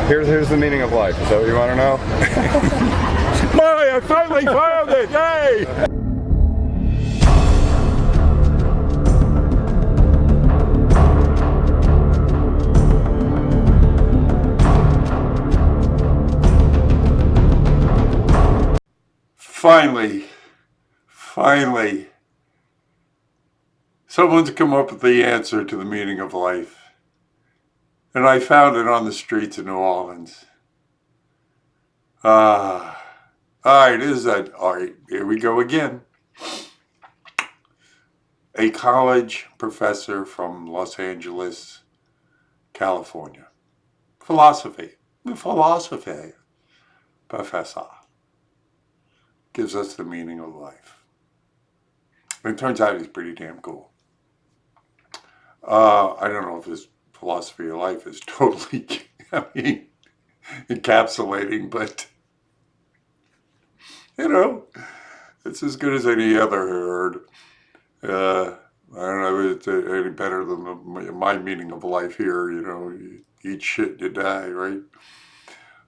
Here's the meaning of life. Is that what you want to know? Molly, I finally found it! Yay! Finally, someone's come up with the answer to the meaning of life. And I found it on the streets of New Orleans. All right, here we go again. A college professor from Los Angeles, California. Philosophy professor gives us the meaning of life. And it turns out he's pretty damn cool. I don't know if his philosophy of life is totally, encapsulating, but, it's as good as any other herd. I don't know if it's any better than my meaning of life here, you eat shit, you die, right?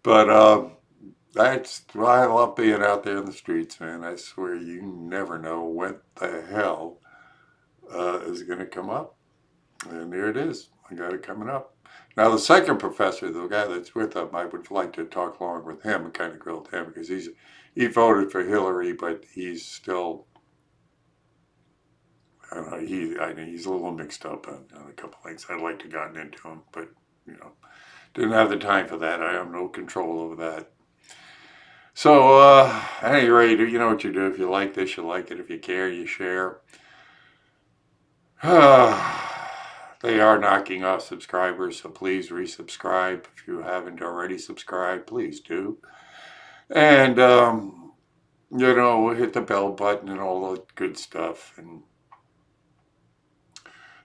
But that's why I love being out there in the streets, man. I swear you never know what the hell is going to come up. And there it is. I got it coming up. Now, the second professor, the guy that's with him, I would like to talk longer with him and kind of grill him because he voted for Hillary, but he's still, I don't know, he's a little mixed up on a couple things. I'd like to have gotten into him, but, didn't have the time for that. I have no control over that. So, at any rate, you know what you do. If you like this, you like it. If you care, you share. They are knocking off subscribers, so please resubscribe. If you haven't already subscribed, please do. And, hit the bell button and all that good stuff. And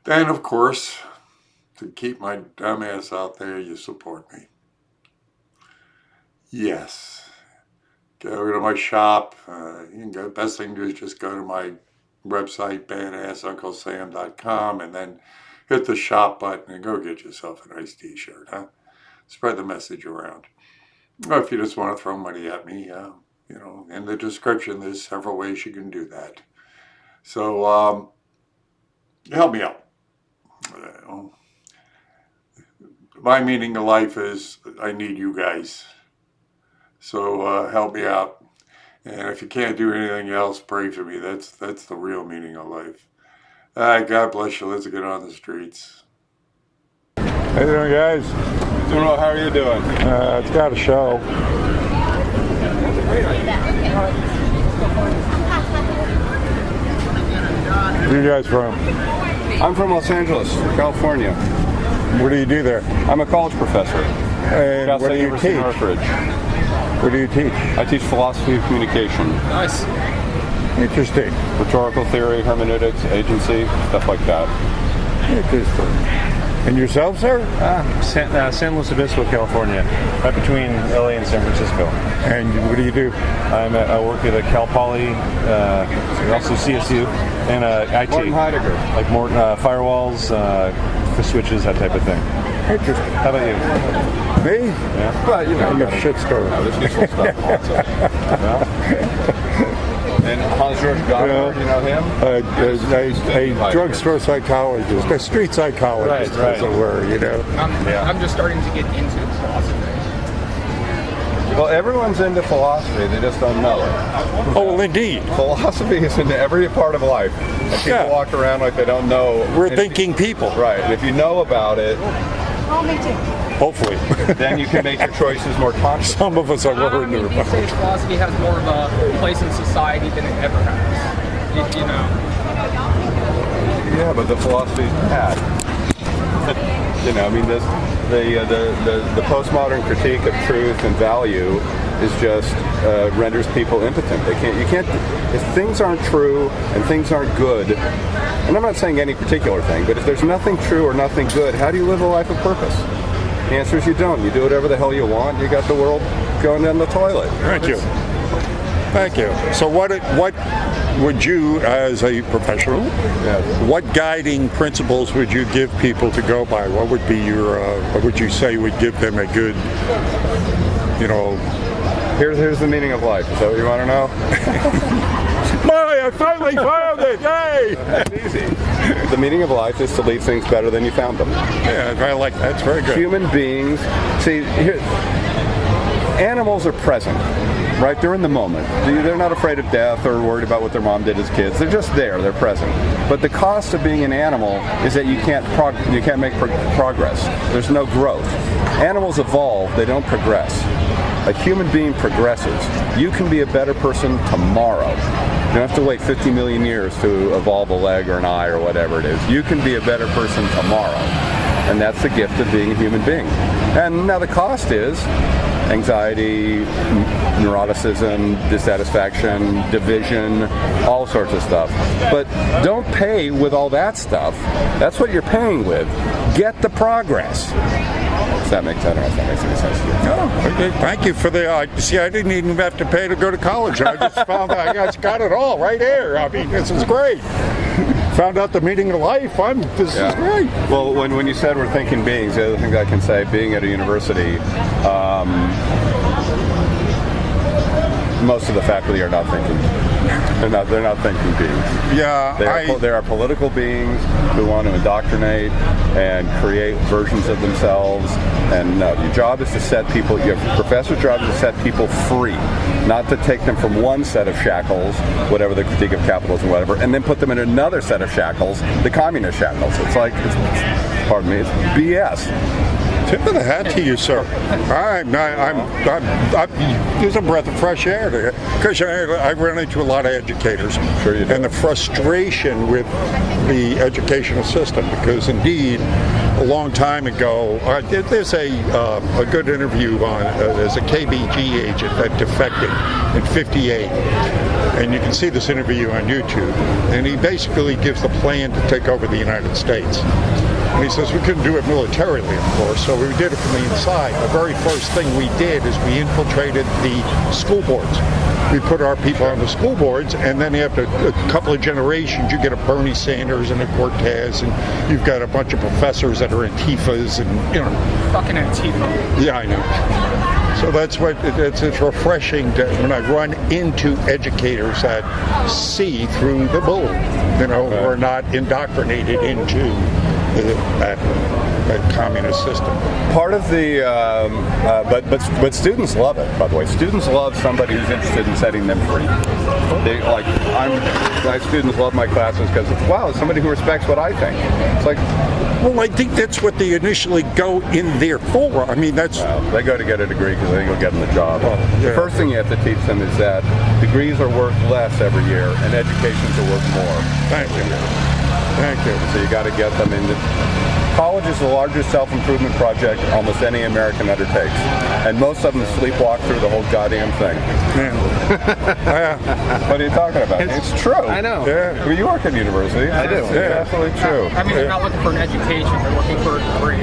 then, of course, to keep my dumb ass out there, you support me. Yes. Go to my shop. The best thing to do is just go to my website, badassunclesam.com, and then hit the shop button and go get yourself a nice t-shirt, huh? Spread the message around. Or if you just want to throw money at me, in the description, there's several ways you can do that. So, help me out. My meaning of life is I need you guys. So help me out. And if you can't do anything else, pray for me. That's the real meaning of life. God bless you. Let's get on the streets. How you doing, guys? Doing well. How are you doing? It's got a show. Where are you guys from? I'm from Los Angeles, California. What do you do there? I'm a college professor. And what do you University teach? of Northridge. What do you teach? I teach philosophy of communication. Nice. Interesting. Rhetorical theory, hermeneutics, agency, stuff like that. Interesting. And yourself, sir? San Luis Obispo, California, right between LA and San Francisco. And what do you do? I work at a Cal Poly, also CSU, and IT. Martin Heidegger. Like more firewalls, for switches, that type of thing. Interesting. How about you? Me? Yeah. But, You have shit story. there's useful stuff. And Hans-Georg Gadamer, you know him? A drugstore psychologist, a street psychologist, Right. as it were, I'm just starting to get into philosophy. Well, everyone's into philosophy, they just don't know it. Oh, well, indeed. Philosophy is in every part of life. And people Yeah. walk around like they don't know. We're And- thinking people. Right, and if you know about it, Hopefully. then you can make your choices more conscious. Some of us are learning These about days it. philosophy has more of a place in society than it ever has. Yeah, but the philosophy's bad. The postmodern critique of truth and value is just renders people impotent. You can't. If things aren't true and things aren't good, and I'm not saying any particular thing, but if there's nothing true or nothing good, how do you live a life of purpose? The answer is you don't. You do whatever the hell you want. You got the world going down the toilet. Thank you. So what would you, as a professional, what guiding principles would you give people to go by? What would be your, what would you say would give them a good, Here's the meaning of life. Is that what you want to know? I finally found it! Yay! That's easy. The meaning of life is to leave things better than you found them. Yeah, I like that. That's very good. Human beings, see, animals are present, right? They're in the moment. They're not afraid of death or worried about what their mom did as kids. They're just there. They're present. But the cost of being an animal is that you can't make progress. There's no growth. Animals evolve. They don't progress. A human being progresses. You can be a better person tomorrow. You don't have to wait 50 million years to evolve a leg or an eye or whatever it is. You can be a better person tomorrow. And that's the gift of being a human being. And now the cost is anxiety, neuroticism, dissatisfaction, division, all sorts of stuff. But don't pay with all that stuff. That's what you're paying with. Get the progress. Does that make sense? I don't know if that makes any sense to you. No, okay, thank you for the. See, I didn't even have to pay to go to college. I just found out I got it all right here. I mean, this is great. Found out the meaning of life. This is great. Well, when you said we're thinking beings, the other thing I can say, being at a university, most of the faculty are not thinking. They're not thinking beings. Yeah, there are political beings who want to indoctrinate and create versions of themselves. And no, your job is to set people. Your professor's job is to set people free, not to take them from one set of shackles, whatever the critique of capitalism, whatever, and then put them in another set of shackles, the communist shackles. It's like, pardon me, it's BS. Tip of the hat to you, sir. There's a breath of fresh air there. Because I run into a lot of educators. Sure you do. And the frustration with the educational system. Because indeed, a long time ago, there's a good interview on, there's a KBG agent that defected in '58. And you can see this interview on YouTube. And he basically gives the plan to take over the United States. And he says we couldn't do it militarily, of course, so we did it from the inside. The very first thing we did is we infiltrated the school boards. We put our people on the school boards, and then after a couple of generations, you get a Bernie Sanders and a Cortez, and you've got a bunch of professors that are Antifas, and Fucking Antifa. Yeah, I know. So that's what it's refreshing to, when I run into educators that see through the bull, or not indoctrinated into that communist system. Part of the, but students love it. By the way, students love somebody who's interested in setting them free. My students love my classes because wow, somebody who respects what I think. It's like, well, I think that's what they initially go in there for. I mean, they go to get a degree because they think it'll get them the job. Yeah. The first thing you have to teach them is that degrees are worth less every year, and educations are worth more. Thank you. Thank you. So you got to get them into. College is the largest self-improvement project almost any American undertakes, and most of them sleepwalk through the whole goddamn thing. Yeah. What are you talking about? It's true. I know. Yeah. Well, you work at university. I do. It's absolutely true. I mean, they're not looking for an education; they're looking for a degree.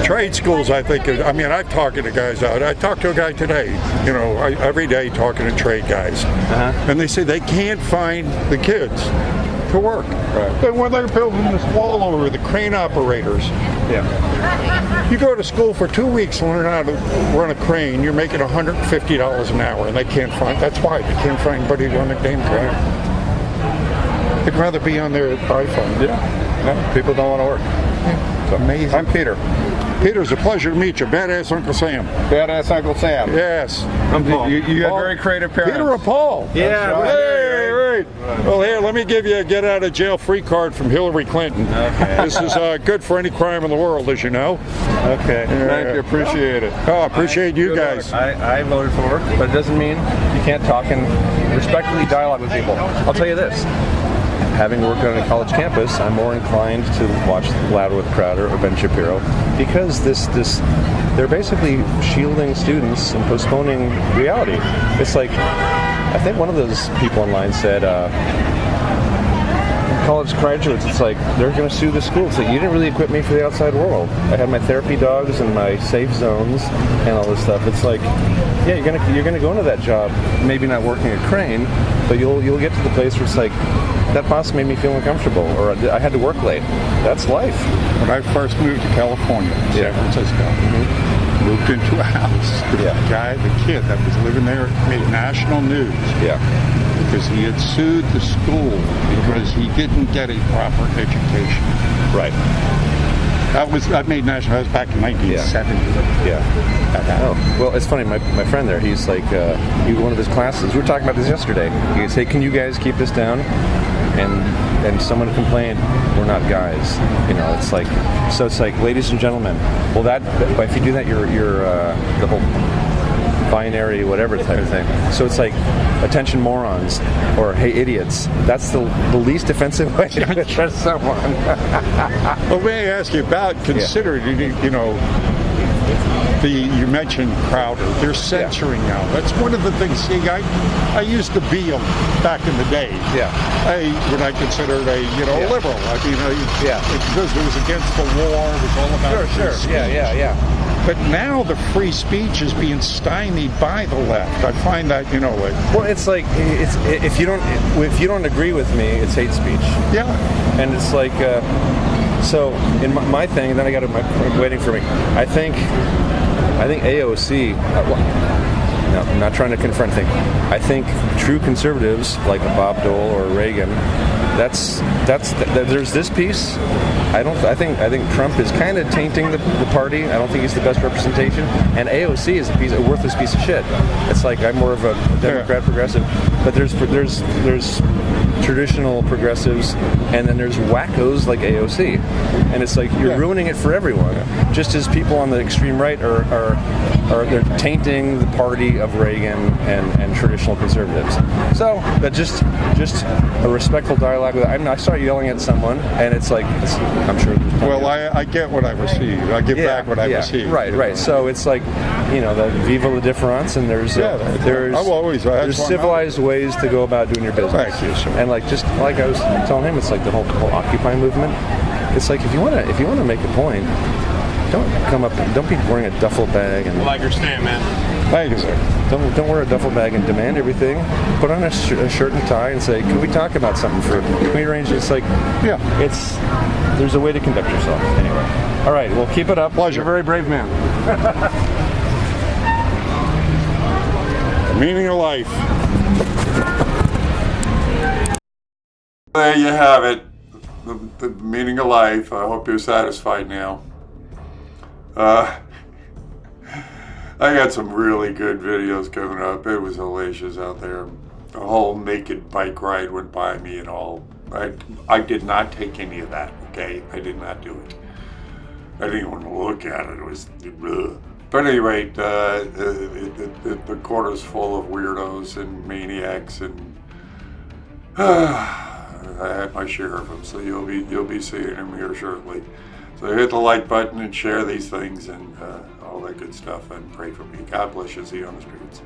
Trade schools, I think. I'm talking to guys out. I talked to a guy today. Every day talking to trade guys, and they say they can't find the kids to work. Right. But when they're building this wall over the crane operators, you go to school for 2 weeks to learn how to run a crane, you're making $150 an hour, and they can't find. That's why they can't find anybody to run the damn crane. They'd rather be on their iPhone. Yeah. No, people don't want to work. It's amazing. I'm Peter. Peter, it's a pleasure to meet you. Badass Uncle Sam. Badass Uncle Sam. Yes. I'm Paul. You got very creative parents. Peter or Paul? Yeah. Right. Hey, right. Well, here, let me give you a get out of jail free card from Hillary Clinton. Okay. This is good for any crime in the world, as you know. Okay. Thank you. Appreciate it. Oh, appreciate you guys. I voted for her, but it doesn't mean you can't talk and respectfully dialogue with people. I'll tell you this. Having worked on a college campus, I'm more inclined to watch Louder with Crowder or Ben Shapiro because they're basically shielding students and postponing reality. It's like, I think one of those people online said, college graduates, it's like they're going to sue the school. It's like, you didn't really equip me for the outside world. I had my therapy dogs and my safe zones and all this stuff. It's like, yeah, you're gonna go into that job, maybe not working a crane, but you'll get to the place where it's like, that boss made me feel uncomfortable, or I had to work late. That's life. When I first moved to California, San Francisco, moved into a house. The kid that was living there made national news. Yeah. Because he had sued the school because he didn't get a proper education. Right. That made national. That was back in 1970. Yeah. Oh, well, it's funny. My friend there, he's like, one of his classes. We were talking about this yesterday. He goes, "Hey, can you guys keep this down?" And someone complained, "We're not guys." You know, it's like, so it's like, ladies and gentlemen. Well, if you do that, you're the whole binary whatever type of thing. So it's like, attention morons, or hey idiots. That's the least offensive way to address someone. Well, may I ask you about considering, you know, you mentioned Crowder. They're censoring now. That's one of the things. See, I used to be back in the day. Yeah. When I considered a liberal. I mean, because it was against the war. It was all about Sure. free speech. Yeah. But now the free speech is being stymied by the left. I find that, well, it's like, if you don't agree with me, it's hate speech. Yeah. And it's like, so in my thing, then I got waiting for me. I think AOC. No, I'm not trying to confront things. I think true conservatives like Bob Dole or Reagan. There's this piece. I think Trump is kind of tainting the party. I don't think he's the best representation. And AOC is a worthless piece of shit. It's like, I'm more of a Democrat progressive, but there's traditional progressives, and then there's wackos like AOC, and it's like you're ruining it for everyone. Just as people on the extreme right are they're tainting the party of Reagan and traditional conservatives. So that just a respectful dialogue. I start yelling at someone, and it's like, I'm sure. Well, I get what I receive. I give back what I receive. Right. So it's like, the viva la difference, and there's civilized ways to go about doing your business. Thank you, sir. And like, just like I was telling him, it's like the whole Occupy movement. It's like, if you want to make a point, don't be wearing a duffel bag and. I like your stand, man. Thank you, sir. Don't wear a duffel bag and demand everything. Put on a shirt and tie and say, "Can we talk about something can we arrange?" It's like, there's a way to conduct yourself. Anyway, all right. Well, keep it up. Pleasure. You're a very brave man. The meaning of life. There you have it. The meaning of life. I hope you're satisfied now. I got some really good videos coming up. It was hellacious out there. The whole naked bike ride went by me and all. I did not take any of that, okay? I did not do it. I didn't even want to look at it. It was... Ugh. But at any rate, the quarter's full of weirdos and maniacs, and I had my share of them, so you'll be seeing them here shortly. So hit the like button and share these things and all that good stuff, and pray for me. God bless you. See you on the streets.